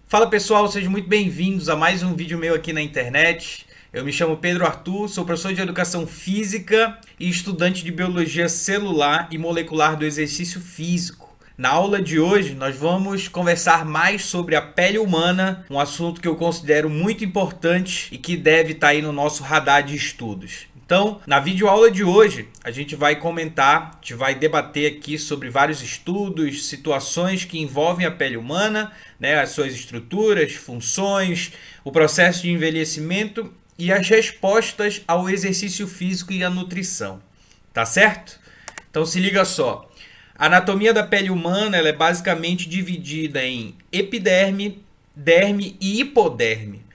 Fala pessoal, sejam muito bem-vindos a mais um vídeo meu aqui na internet. Eu me chamo Pedro Arthur, sou professor de Educação Física e estudante de Biologia Celular e Molecular do Exercício Físico. Na aula de hoje, nós vamos conversar mais sobre a pele humana, um assunto que eu considero muito importante e que deve estar aí no nosso radar de estudos. Então, na videoaula de hoje, a gente vai comentar, a gente vai debater aqui sobre vários estudos, situações que envolvem a pele humana, né, as suas estruturas, funções, o processo de envelhecimento e as respostas ao exercício físico e à nutrição. Tá certo? Então se liga só. A anatomia da pele humana ela é basicamente dividida em epiderme, derme e hipoderme.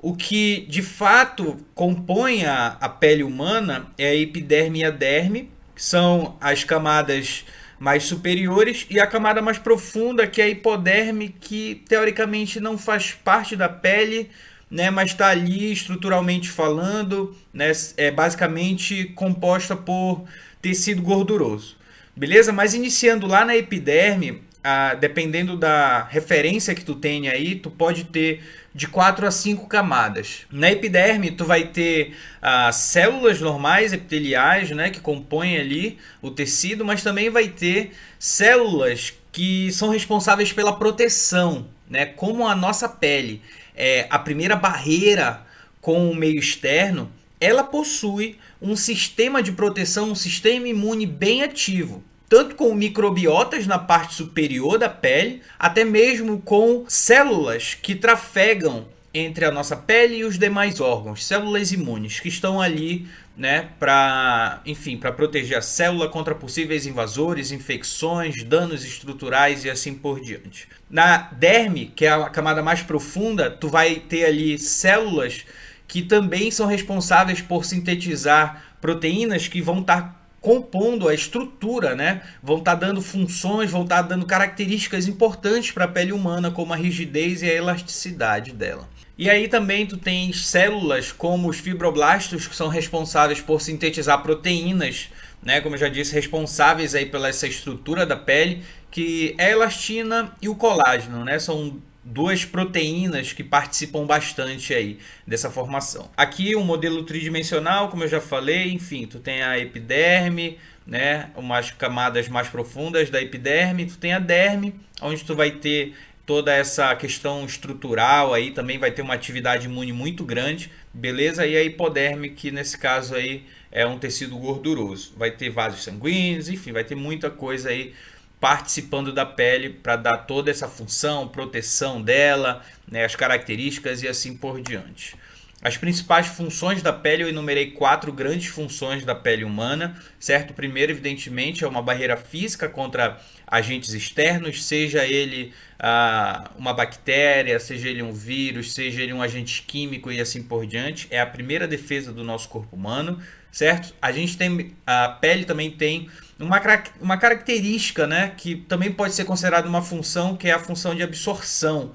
O que de fato compõe a pele humana é a epiderme e a derme, que são as camadas mais superiores, e a camada mais profunda, que é a hipoderme, que teoricamente não faz parte da pele, né, mas está ali estruturalmente falando, né, é basicamente composta por tecido gorduroso. Beleza? Mas iniciando lá na epiderme, dependendo da referência que tu tenha aí, tu pode ter de 4 a 5 camadas. Na epiderme, tu vai ter células normais epiteliais, né, que compõem ali o tecido, mas também vai ter células que são responsáveis pela proteção, né, como a nossa pele é a primeira barreira com o meio externo, ela possui um sistema de proteção, um sistema imune bem ativo, tanto com microbiotas na parte superior da pele, até mesmo com células que trafegam entre a nossa pele e os demais órgãos, células imunes que estão ali, né, para proteger a célula contra possíveis invasores, infecções, danos estruturais e assim por diante. Na derme, que é a camada mais profunda, tu vai ter ali células que também são responsáveis por sintetizar proteínas que vão estar compondo a estrutura, né? Vão estar dando funções, vão estar dando características importantes para a pele humana, como a rigidez e a elasticidade dela. E aí também tu tens células como os fibroblastos, que são responsáveis por sintetizar proteínas, né? Como eu já disse, responsáveis aí pela essa estrutura da pele, que é a elastina e o colágeno, né? São duas proteínas que participam bastante aí dessa formação. Aqui um modelo tridimensional, como eu já falei, enfim, tu tem a epiderme, né, umas camadas mais profundas da epiderme, tu tem a derme, onde tu vai ter toda essa questão estrutural aí, também vai ter uma atividade imune muito grande, beleza? E a hipoderme, que nesse caso aí é um tecido gorduroso, vai ter vasos sanguíneos, enfim, vai ter muita coisa aí participando da pele para dar toda essa função, proteção dela, né, as características e assim por diante. As principais funções da pele, eu enumerei 4 grandes funções da pele humana, certo? Primeiro, evidentemente, é uma barreira física contra agentes externos, seja ele uma bactéria, seja ele um vírus, seja ele um agente químico e assim por diante. É a primeira defesa do nosso corpo humano, certo? A pele também tem uma característica, né, que também pode ser considerada uma função, que é a função de absorção,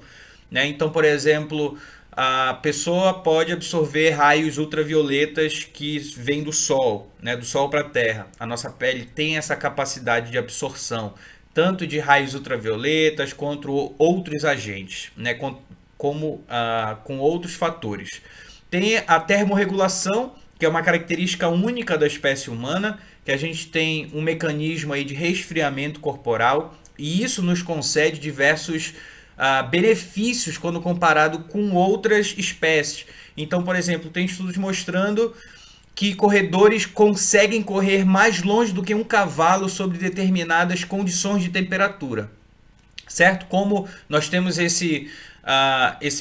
né? Então, por exemplo, a pessoa pode absorver raios ultravioletas que vêm do sol, né, do sol para a terra. A nossa pele tem essa capacidade de absorção, tanto de raios ultravioletas quanto outros agentes, né, com outros fatores. Tem a termorregulação, que é uma característica única da espécie humana, que a gente tem um mecanismo aí de resfriamento corporal, e isso nos concede diversos benefícios quando comparado com outras espécies. Então, por exemplo, tem estudos mostrando que corredores conseguem correr mais longe do que um cavalo sob determinadas condições de temperatura, certo? Como nós temos esse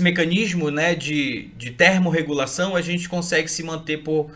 mecanismo, né, de termorregulação, a gente consegue se manter por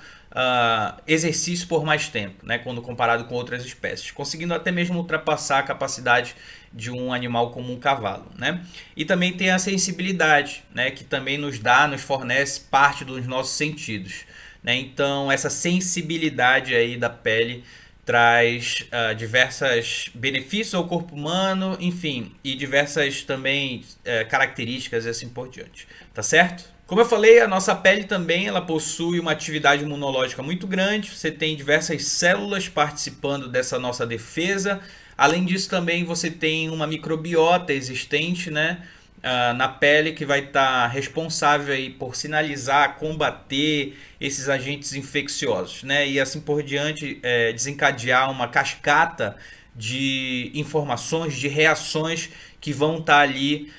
exercício por mais tempo, né, quando comparado com outras espécies, conseguindo até mesmo ultrapassar a capacidade de um animal como um cavalo, né? E também tem a sensibilidade, né, que também nos fornece parte dos nossos sentidos, né? Então essa sensibilidade aí da pele traz diversos benefícios ao corpo humano, enfim, e diversas também características e assim por diante, tá certo? Como eu falei, a nossa pele também ela possui uma atividade imunológica muito grande. Você tem diversas células participando dessa nossa defesa. Além disso, também você tem uma microbiota existente, né? na pele que vai estar responsável aí por sinalizar, combater esses agentes infecciosos, né? E assim por diante, desencadear uma cascata de informações, de reações que vão estar ali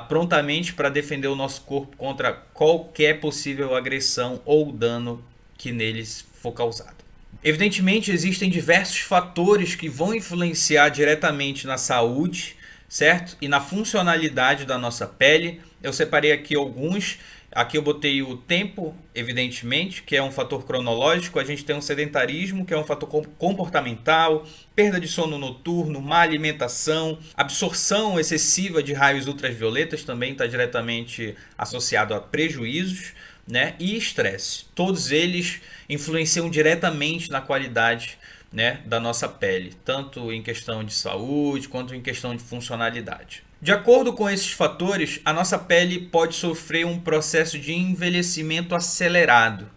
prontamente para defender o nosso corpo contra qualquer possível agressão ou dano que neles for causado. Evidentemente, existem diversos fatores que vão influenciar diretamente na saúde, certo? E na funcionalidade da nossa pele. Eu separei aqui alguns. Aqui eu botei o tempo, evidentemente, que é um fator cronológico. A gente tem um sedentarismo, que é um fator comportamental, perda de sono noturno, má alimentação, absorção excessiva de raios ultravioletas também está diretamente associado a prejuízos, né? E estresse. Todos eles influenciam diretamente na qualidade, né, da nossa pele, tanto em questão de saúde quanto em questão de funcionalidade. De acordo com esses fatores, a nossa pele pode sofrer um processo de envelhecimento acelerado,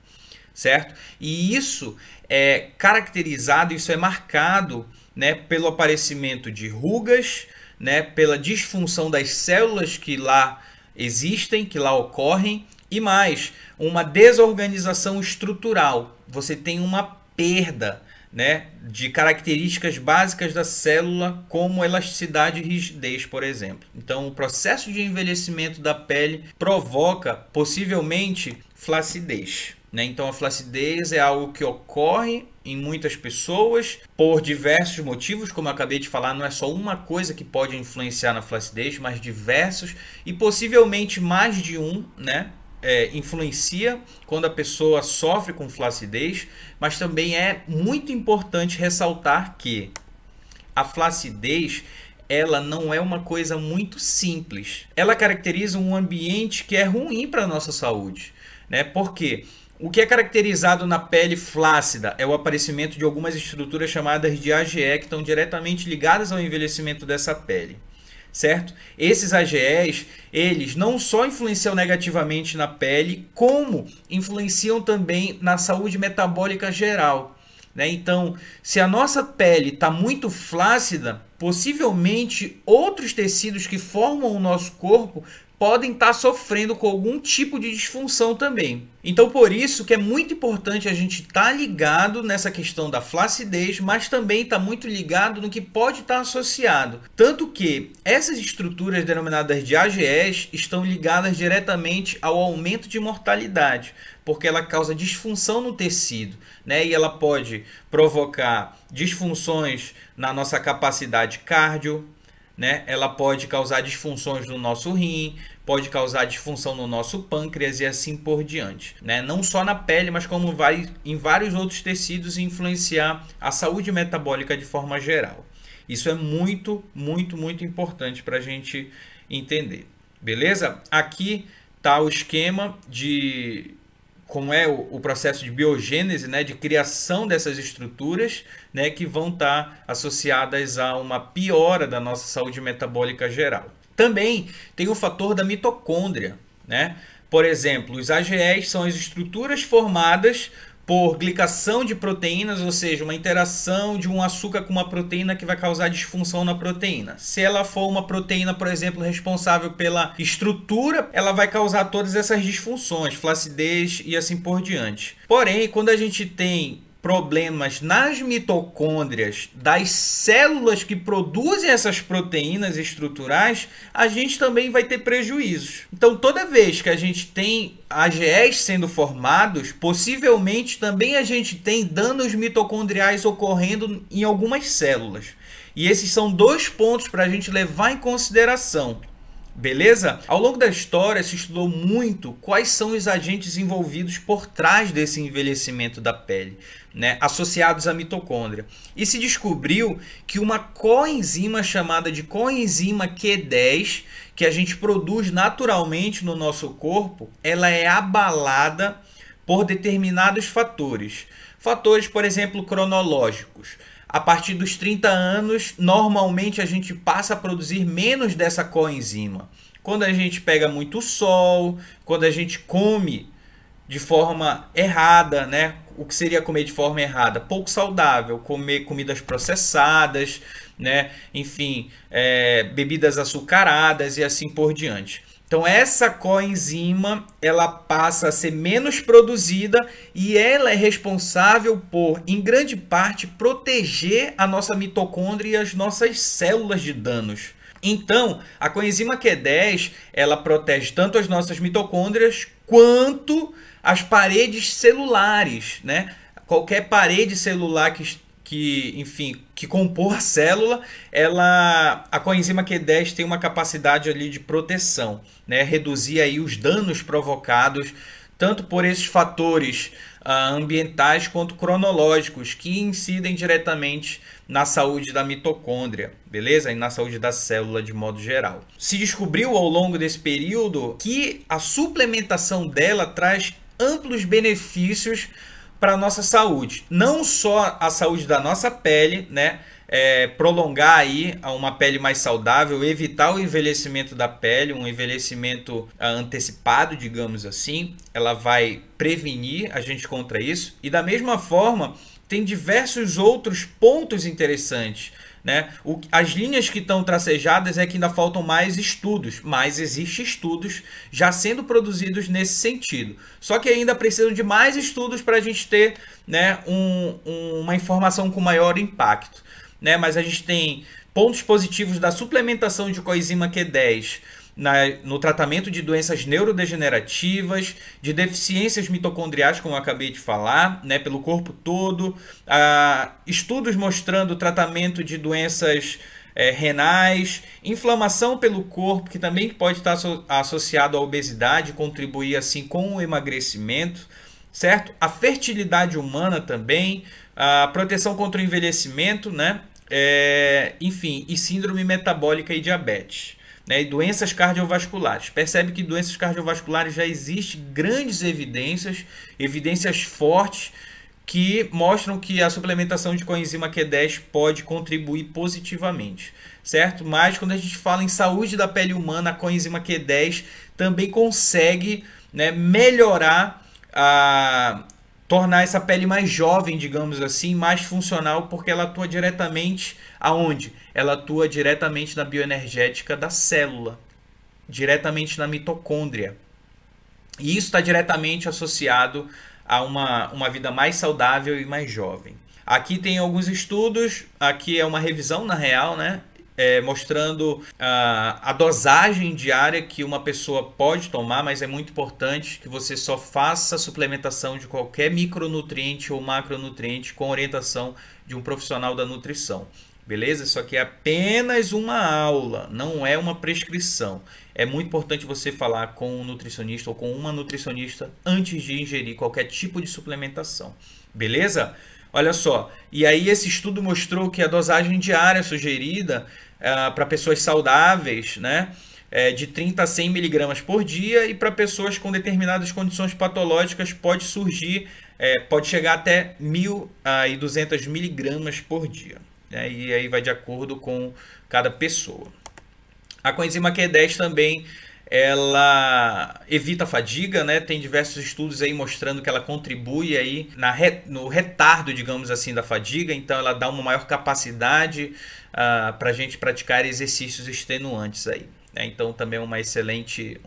certo? E isso é caracterizado, isso é marcado, né, pelo aparecimento de rugas, né, pela disfunção das células que lá existem, que lá ocorrem, e mais, uma desorganização estrutural. Você tem uma perda, né, de características básicas da célula, como elasticidade e rigidez, por exemplo. Então, o processo de envelhecimento da pele provoca, possivelmente, flacidez, né? Então, a flacidez é algo que ocorre em muitas pessoas por diversos motivos, como eu acabei de falar, não é só uma coisa que pode influenciar na flacidez, mas diversos, e possivelmente mais de um, né? Influencia quando a pessoa sofre com flacidez, mas também é muito importante ressaltar que a flacidez, ela não é uma coisa muito simples. Ela caracteriza um ambiente que é ruim para a nossa saúde, né? Porque o que é caracterizado na pele flácida é o aparecimento de algumas estruturas chamadas de AGE, que estão diretamente ligadas ao envelhecimento dessa pele, certo? Esses AGEs, eles não só influenciam negativamente na pele, como influenciam também na saúde metabólica geral, né? Então, se a nossa pele está muito flácida, possivelmente outros tecidos que formam o nosso corpo podem estar sofrendo com algum tipo de disfunção também. Então, por isso que é muito importante a gente estar ligado nessa questão da flacidez, mas também está muito ligado no que pode estar associado. Tanto que essas estruturas denominadas de AGEs estão ligadas diretamente ao aumento de mortalidade, porque ela causa disfunção no tecido, né? E ela pode provocar disfunções na nossa capacidade cardio, né? Ela pode causar disfunções no nosso rim, pode causar disfunção no nosso pâncreas e assim por diante, né? Não só na pele, mas como vai em vários outros tecidos e influenciar a saúde metabólica de forma geral. Isso é muito, muito, muito importante para a gente entender, beleza? Aqui está o esquema de como é o processo de biogênese, né, de criação dessas estruturas, né, que vão estar associadas a uma piora da nossa saúde metabólica geral. Também tem o fator da mitocôndria, né? Por exemplo, os AGEs são as estruturas formadas por glicação de proteínas, ou seja, uma interação de um açúcar com uma proteína que vai causar disfunção na proteína. Se ela for uma proteína, por exemplo, responsável pela estrutura, ela vai causar todas essas disfunções, flacidez e assim por diante. Porém, quando a gente tem problemas nas mitocôndrias das células que produzem essas proteínas estruturais, a gente também vai ter prejuízos. Então, toda vez que a gente tem AGEs sendo formados, possivelmente também a gente tem danos mitocondriais ocorrendo em algumas células. E esses são dois pontos para a gente levar em consideração. Beleza? Ao longo da história se estudou muito quais são os agentes envolvidos por trás desse envelhecimento da pele, né, associados à mitocôndria. E se descobriu que uma coenzima chamada de coenzima Q10, que a gente produz naturalmente no nosso corpo, ela é abalada por determinados fatores. Fatores, por exemplo, cronológicos. A partir dos 30 anos, normalmente a gente passa a produzir menos dessa coenzima. Quando a gente pega muito sol, quando a gente come de forma errada, né? O que seria comer de forma errada? Pouco saudável, comer comidas processadas, né? Enfim, bebidas açucaradas e assim por diante. Então essa coenzima ela passa a ser menos produzida e ela é responsável por, em grande parte, proteger a nossa mitocôndria e as nossas células de danos. Então, a coenzima Q10 ela protege tanto as nossas mitocôndrias quanto as paredes celulares, né? Qualquer parede celular que compor a célula, a coenzima Q10 tem uma capacidade ali de proteção, né? Reduzir aí os danos provocados tanto por esses fatores ambientais quanto cronológicos que incidem diretamente na saúde da mitocôndria, beleza? E na saúde da célula de modo geral. Se descobriu ao longo desse período que a suplementação dela traz amplos benefícios para a nossa saúde. Não só a saúde da nossa pele, né? Prolongar aí uma pele mais saudável, evitar o envelhecimento da pele, um envelhecimento antecipado, digamos assim. Ela vai prevenir a gente contra isso. E da mesma forma, tem diversos outros pontos interessantes, né? As linhas que estão tracejadas é que ainda faltam mais estudos, mas existem estudos já sendo produzidos nesse sentido. Só que ainda precisam de mais estudos para a gente ter, né, uma informação com maior impacto, né? Mas a gente tem pontos positivos da suplementação de coenzima Q10 no tratamento de doenças neurodegenerativas, de deficiências mitocondriais, como eu acabei de falar, né, pelo corpo todo, estudos mostrando o tratamento de doenças renais, inflamação pelo corpo, que também pode estar associado à obesidade, contribuir assim com o emagrecimento, certo? A fertilidade humana também, a proteção contra o envelhecimento, né? Enfim, e síndrome metabólica e diabetes. Né, e doenças cardiovasculares. Percebe que doenças cardiovasculares já existem grandes evidências fortes que mostram que a suplementação de coenzima Q10 pode contribuir positivamente, certo? Mas quando a gente fala em saúde da pele humana, a coenzima Q10 também consegue, né, melhorar tornar essa pele mais jovem, digamos assim, mais funcional, porque ela atua diretamente aonde? Ela atua diretamente na bioenergética da célula, diretamente na mitocôndria. E isso está diretamente associado a uma vida mais saudável e mais jovem. Aqui tem alguns estudos, aqui é uma revisão na real, né? Mostrando a dosagem diária que uma pessoa pode tomar, mas é muito importante que você só faça suplementação de qualquer micronutriente ou macronutriente com orientação de um profissional da nutrição. Beleza? Isso aqui é apenas uma aula, não é uma prescrição. É muito importante você falar com um nutricionista ou com uma nutricionista antes de ingerir qualquer tipo de suplementação. Beleza? Olha só, e aí esse estudo mostrou que a dosagem diária sugerida para pessoas saudáveis, né, de 30 a 100 miligramas por dia, e para pessoas com determinadas condições patológicas pode chegar até 1.200 miligramas por dia. Né, e aí vai de acordo com cada pessoa. A coenzima Q10 também ela evita a fadiga, né? Tem diversos estudos aí mostrando que ela contribui aí no retardo, digamos assim, da fadiga. Então ela dá uma maior capacidade para a gente praticar exercícios extenuantes aí. Né? Então também é uma excelente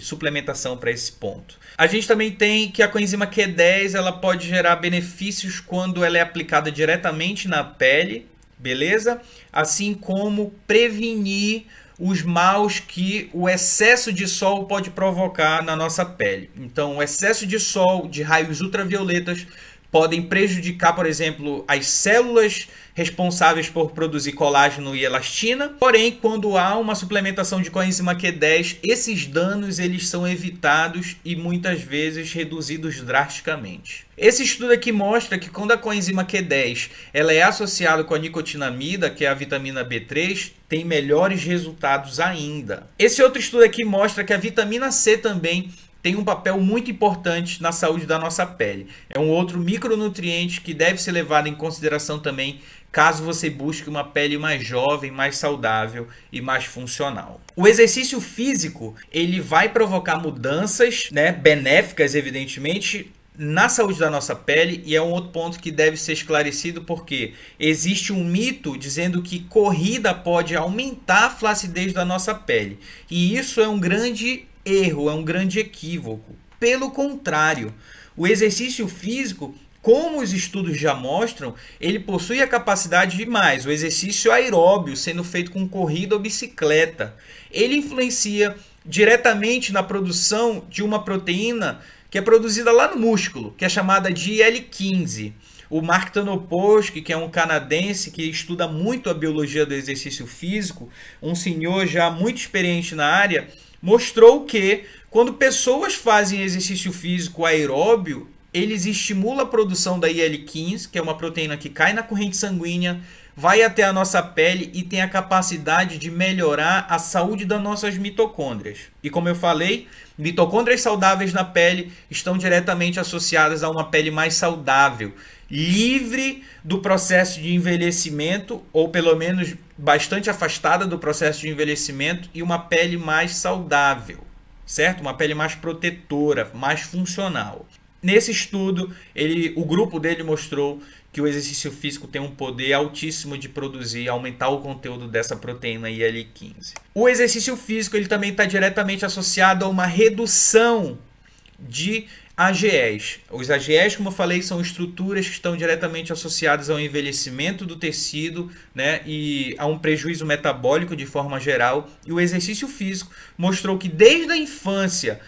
suplementação para esse ponto. A gente também tem que a coenzima Q10 ela pode gerar benefícios quando ela é aplicada diretamente na pele, beleza? Assim como prevenir os maus que o excesso de sol pode provocar na nossa pele. Então, o excesso de sol, de raios ultravioletas, podem prejudicar, por exemplo, as células responsáveis por produzir colágeno e elastina. Porém, quando há uma suplementação de coenzima Q10, esses danos eles são evitados e muitas vezes reduzidos drasticamente. Esse estudo aqui mostra que quando a coenzima Q10 ela é associada com a nicotinamida, que é a vitamina B3, tem melhores resultados ainda. Esse outro estudo aqui mostra que a vitamina C também tem um papel muito importante na saúde da nossa pele. É um outro micronutriente que deve ser levado em consideração também caso você busque uma pele mais jovem, mais saudável e mais funcional. O exercício físico, ele vai provocar mudanças, né, benéficas, evidentemente, na saúde da nossa pele, e é um outro ponto que deve ser esclarecido porque existe um mito dizendo que corrida pode aumentar a flacidez da nossa pele. E isso é um grande erro, é um grande equívoco. Pelo contrário, o exercício físico, como os estudos já mostram, ele possui a capacidade de mais. O exercício aeróbio, sendo feito com corrida ou bicicleta, ele influencia diretamente na produção de uma proteína que é produzida lá no músculo, que é chamada de IL-15. O Mark Tanopowski, que é um canadense que estuda muito a biologia do exercício físico, um senhor já muito experiente na área, mostrou que quando pessoas fazem exercício físico aeróbio, eles estimulam a produção da IL-15, que é uma proteína que cai na corrente sanguínea, vai até a nossa pele e tem a capacidade de melhorar a saúde das nossas mitocôndrias. E como eu falei, mitocôndrias saudáveis na pele estão diretamente associadas a uma pele mais saudável, livre do processo de envelhecimento, ou pelo menos bastante afastada do processo de envelhecimento, e uma pele mais saudável, certo? Uma pele mais protetora, mais funcional. Nesse estudo, o grupo dele mostrou que o exercício físico tem um poder altíssimo de produzir, aumentar o conteúdo dessa proteína IL-15. O exercício físico ele também está diretamente associado a uma redução de AGEs. Os AGEs, como eu falei, são estruturas que estão diretamente associadas ao envelhecimento do tecido, né, e a um prejuízo metabólico de forma geral. E o exercício físico mostrou que desde a infância,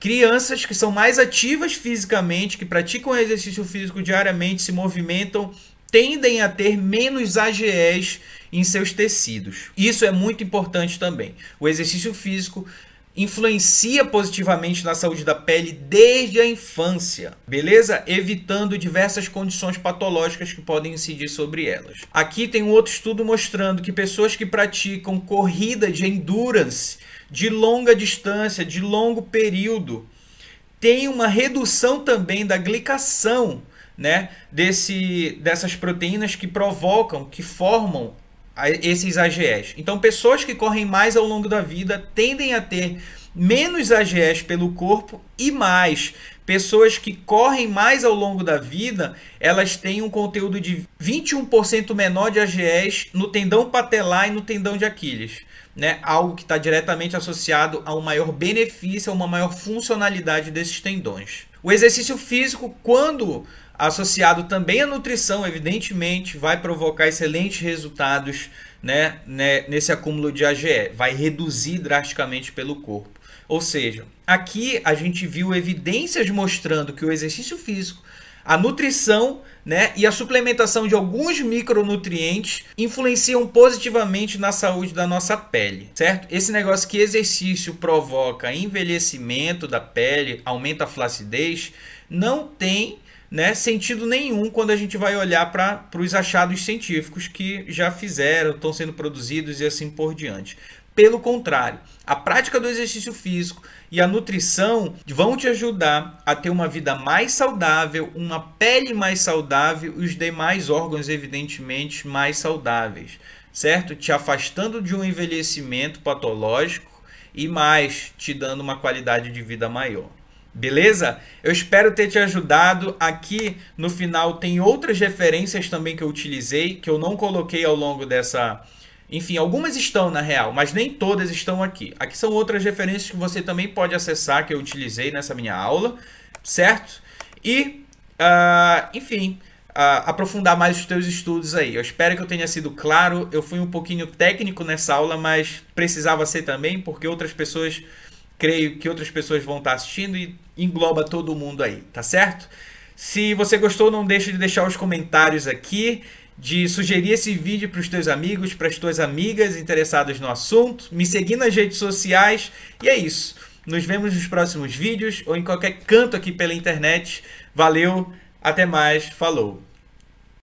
crianças que são mais ativas fisicamente, que praticam exercício físico diariamente, se movimentam, tendem a ter menos AGEs em seus tecidos. Isso é muito importante também. O exercício físico influencia positivamente na saúde da pele desde a infância, beleza? Evitando diversas condições patológicas que podem incidir sobre elas. Aqui tem um outro estudo mostrando que pessoas que praticam corrida de endurance de longa distância, de longo período, têm uma redução também da glicação, né, dessas proteínas que provocam, que formam esses AGEs. Então, pessoas que correm mais ao longo da vida tendem a ter menos AGEs pelo corpo e mais. Pessoas que correm mais ao longo da vida, elas têm um conteúdo de 21% menor de AGEs no tendão patelar e no tendão de Aquiles, né? Algo que está diretamente associado a um maior benefício, a uma maior funcionalidade desses tendões. O exercício físico, quando associado também à nutrição, evidentemente, vai provocar excelentes resultados, né, nesse acúmulo de AGE. Vai reduzir drasticamente pelo corpo. Ou seja, aqui a gente viu evidências mostrando que o exercício físico, a nutrição, né, e a suplementação de alguns micronutrientes influenciam positivamente na saúde da nossa pele, certo? Esse negócio que exercício provoca envelhecimento da pele, aumenta a flacidez, não tem, né, sentido nenhum quando a gente vai olhar para os achados científicos que já fizeram, estão sendo produzidos e assim por diante. Pelo contrário, a prática do exercício físico e a nutrição vão te ajudar a ter uma vida mais saudável, uma pele mais saudável e os demais órgãos, evidentemente, mais saudáveis, certo? Te afastando de um envelhecimento patológico e mais te dando uma qualidade de vida maior. Beleza? Eu espero ter te ajudado. Aqui no final tem outras referências também que eu utilizei, que eu não coloquei ao longo dessa... Enfim, algumas estão na real, mas nem todas estão aqui. Aqui são outras referências que você também pode acessar, que eu utilizei nessa minha aula, certo? E, enfim, aprofundar mais os teus estudos aí. Eu espero que eu tenha sido claro. Eu fui um pouquinho técnico nessa aula, mas precisava ser também, porque outras pessoas, creio que outras pessoas vão estar assistindo e engloba todo mundo aí, tá certo? Se você gostou, não deixe de deixar os comentários aqui, de sugerir esse vídeo para os teus amigos, para as tuas amigas interessadas no assunto, me seguir nas redes sociais, e é isso. Nos vemos nos próximos vídeos ou em qualquer canto aqui pela internet. Valeu, até mais, falou!